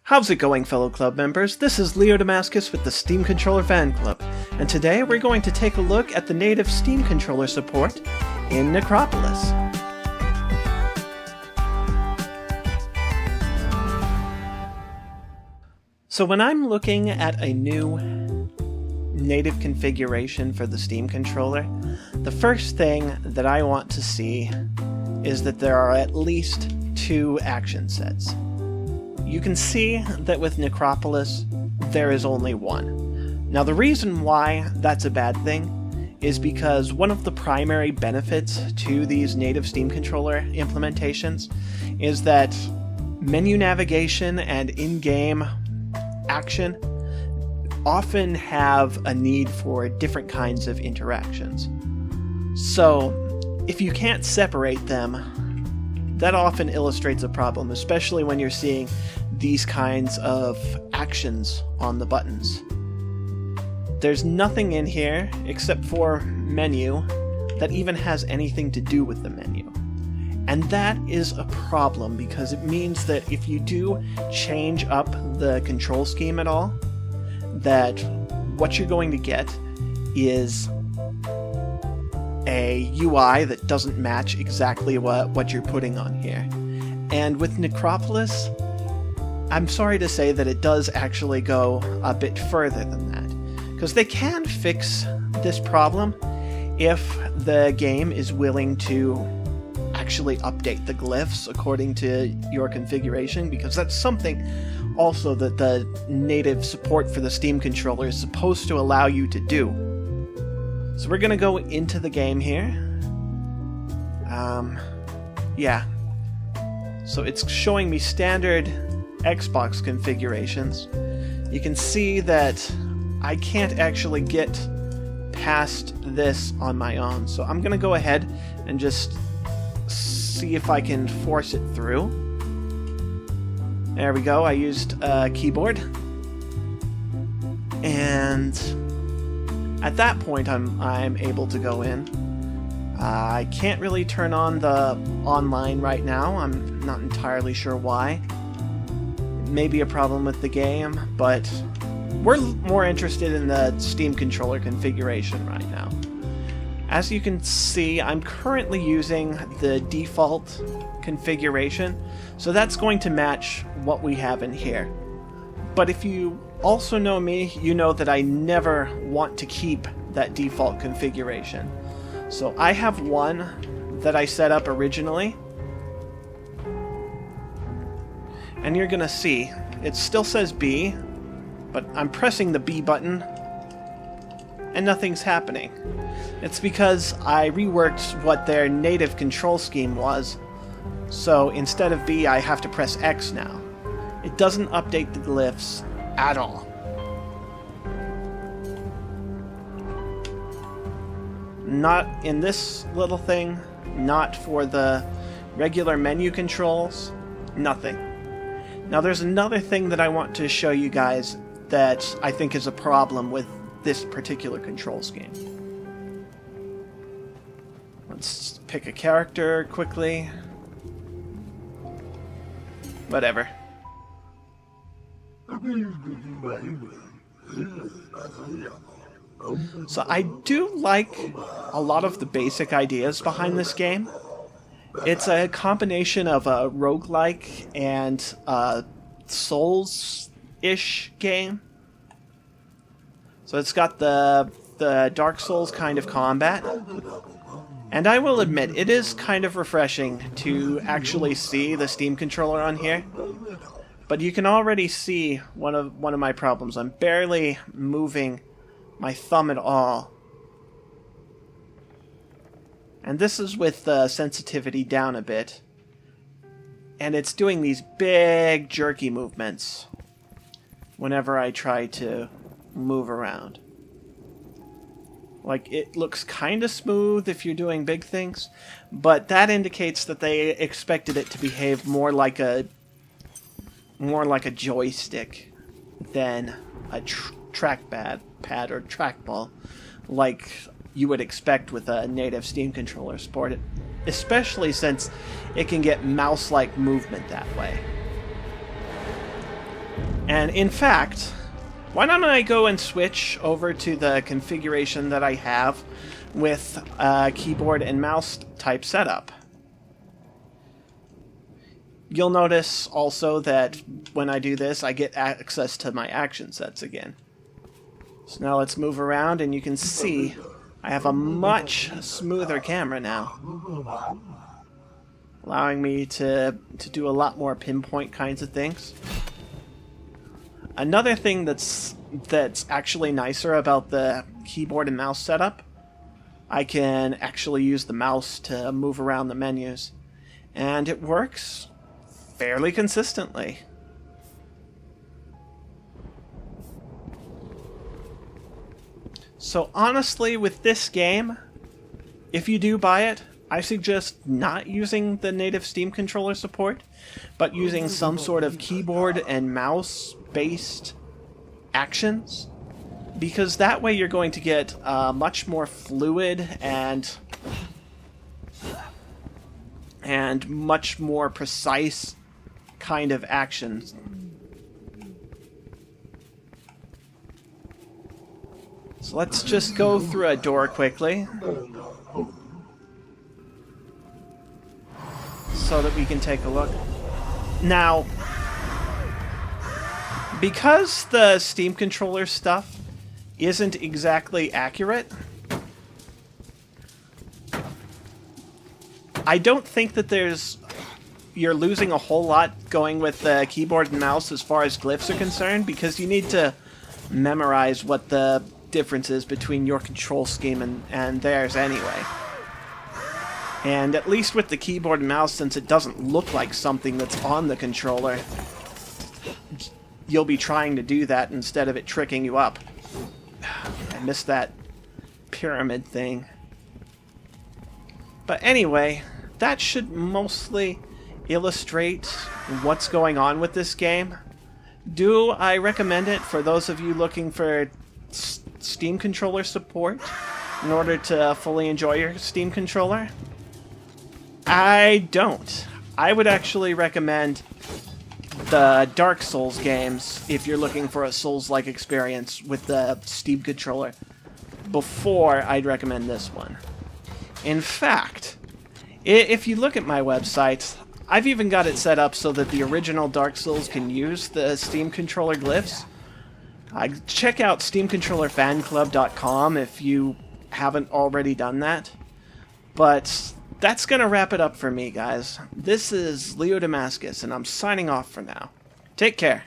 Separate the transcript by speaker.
Speaker 1: How's it going, fellow club members? This is Leo Damascus with the Steam Controller Fan Club, and today we're going to take a look at the native Steam controller support in Necropolis. So when I'm looking at a new native configuration for the Steam controller, the first thing that I want to see is that there are at least two action sets. You can see that with Necropolis, there is only one. Now the reason why that's a bad thing is because one of the primary benefits to these native Steam controller implementations is that menu navigation and in-game action often have a need for different kinds of interactions. So if you can't separate them, that often illustrates a problem, especially when you're seeing these kinds of actions on the buttons. There's nothing in here except for menu that even has anything to do with the menu. And that is a problem because it means that if you do change up the control scheme at all, that what you're going to get is a UI that doesn't match exactly what you're putting on here. And with Necropolis, I'm sorry to say that it does actually go a bit further than that, because they can fix this problem if the game is willing to actually update the glyphs according to your configuration, because that's something also that the native support for the Steam controller is supposed to allow you to do. So we're gonna go into the game here. Yeah. So it's showing me standard Xbox configurations. You can see that I can't actually get past this on my own. So I'm gonna go ahead and just see if I can force it through. There we go, I used a keyboard. And at that point I'm able to go in. I can't really turn on the online right now. I'm not entirely sure why. It may be a problem with the game, but we're more interested in the Steam controller configuration right now. As you can see, I'm currently using the default configuration, so that's going to match what we have in here. But if you also know me, you know that I never want to keep that default configuration. So I have one that I set up originally, and you're gonna see, it still says B, but I'm pressing the B button, and nothing's happening. It's because I reworked what their native control scheme was, so instead of B, I have to press X now. It doesn't update the glyphs at all. Not in this little thing, not for the regular menu controls, nothing. Now there's another thing that I want to show you guys that I think is a problem with this particular control scheme. Let's pick a character quickly. Whatever. So I do like a lot of the basic ideas behind this game. It's a combination of a roguelike and a Souls-ish game. So it's got the Dark Souls kind of combat. And I will admit, it is kind of refreshing to actually see the Steam controller on here. But you can already see one of my problems. I'm barely moving my thumb at all. And this is with the sensitivity down a bit. And it's doing these big jerky movements whenever I try to move around. Like, it looks kind of smooth if you're doing big things, but that indicates that they expected it to behave more like a joystick than a trackpad or trackball, like you would expect with a native Steam controller support, especially since it can get mouse-like movement that way. And in fact, why don't I go and switch over to the configuration that I have with a keyboard and mouse type setup. You'll notice also that when I do this, I get access to my action sets again. So now let's move around, and you can see I have a much smoother camera now, allowing me to do a lot more pinpoint kinds of things. Another thing that's actually nicer about the keyboard and mouse setup, I can actually use the mouse to move around the menus, and it works fairly consistently. So honestly, with this game, if you do buy it, I suggest not using the native Steam controller support, but using some sort of keyboard and mouse based actions, because that way you're going to get much more fluid and much more precise kind of actions. So let's just go through a door quickly so that we can take a look. Now, because the Steam controller stuff isn't exactly accurate, I don't think that you're losing a whole lot going with the keyboard and mouse as far as glyphs are concerned, because you need to memorize what the difference is between your control scheme and theirs anyway. And at least with the keyboard and mouse, since it doesn't look like something that's on the controller, you'll be trying to do that instead of it tricking you up. I missed that pyramid thing. But anyway, that should mostly illustrate what's going on with this game. Do I recommend it for those of you looking for Steam controller support in order to fully enjoy your Steam controller? I don't. I would actually recommend the Dark Souls games if you're looking for a Souls-like experience with the Steam controller before I'd recommend this one. In fact, if you look at my website, I've even got it set up so that the original Dark Souls can use the Steam controller glyphs. Check out SteamControllerFanClub.com if you haven't already done that. But that's going to wrap it up for me, guys. This is Leo Damascus, and I'm signing off for now. Take care.